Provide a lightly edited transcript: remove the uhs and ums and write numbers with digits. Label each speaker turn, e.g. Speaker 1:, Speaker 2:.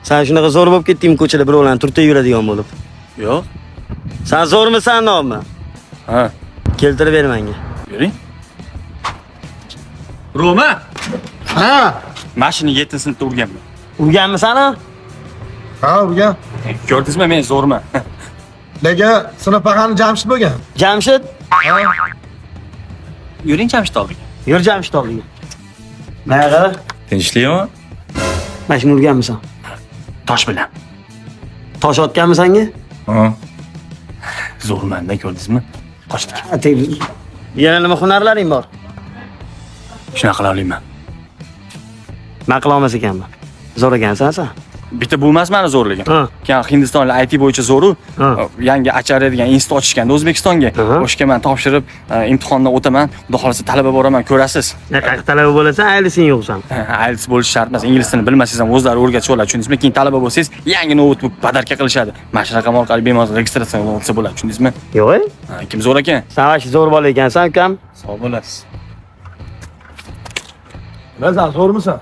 Speaker 1: Sen shunaqa zo'r bo'lib ketdingmi ko'chada birovlarni turtib yuradigan bo'lib?
Speaker 2: Yo'q.
Speaker 1: Sen zo'rmisan, nomi?
Speaker 2: Ha,
Speaker 1: Keltirib ber menga.
Speaker 2: yuring. Roma,
Speaker 3: Ha,
Speaker 2: mashina 7-sinfda urganman.
Speaker 1: Urganmisan?
Speaker 3: ha, urgan.
Speaker 2: Ko'rdingizmi, men zo'rman.
Speaker 3: Lekin sinf paqani Jamshid bo'lgan.
Speaker 1: Jamshid?
Speaker 2: Yuring Jamshid oldiga.
Speaker 1: Yur Jamshid oldiga. Mana
Speaker 2: Tinchlikmi?
Speaker 1: mashina urganmisan?
Speaker 2: Tosh bilan.
Speaker 1: Tosh otganmi senga?
Speaker 2: Ha. Zo'rman-da, ko'rdingizmi? Qochdik.
Speaker 1: Yana nima hunarlaring bor?
Speaker 2: Shunaqa qila olaman.
Speaker 1: Men qila olmas ekanman. Zo'r ekansan sen.
Speaker 2: Bitta bu emas meni zo'rligim.
Speaker 1: Ha.
Speaker 2: Keyin Hindistonlik IT bo'yicha zo'ru.
Speaker 1: Ha.
Speaker 2: Yangi acharya degan institut ochishganda O'zbekistonga.
Speaker 1: Aha.
Speaker 2: O'shga men topshirib, imtihondan o'taman. Xudo xolasa talaba boraman, ko'rasiz.
Speaker 1: Qanaqa talaba bo'lasan, aylising yo'qsan.
Speaker 2: IELTS bo'lish shart emas. Ingliz tilini bilmasangiz ham o'zlari o'rgatib oladi. Tushundingizmi? Keyin talaba bo'lsangiz, yangi notebook badarka qilishadi. Mana shu raqam orqali bemalol registratsiya qilsa bo'ladi. Tushundingizmi?
Speaker 1: Yo'q.
Speaker 2: Kim zo'r ekan?
Speaker 1: Sen vashi zo'r bola ekansan, ukam.
Speaker 2: Sog' bo'lasiz.
Speaker 3: Razal, zo'rmisan?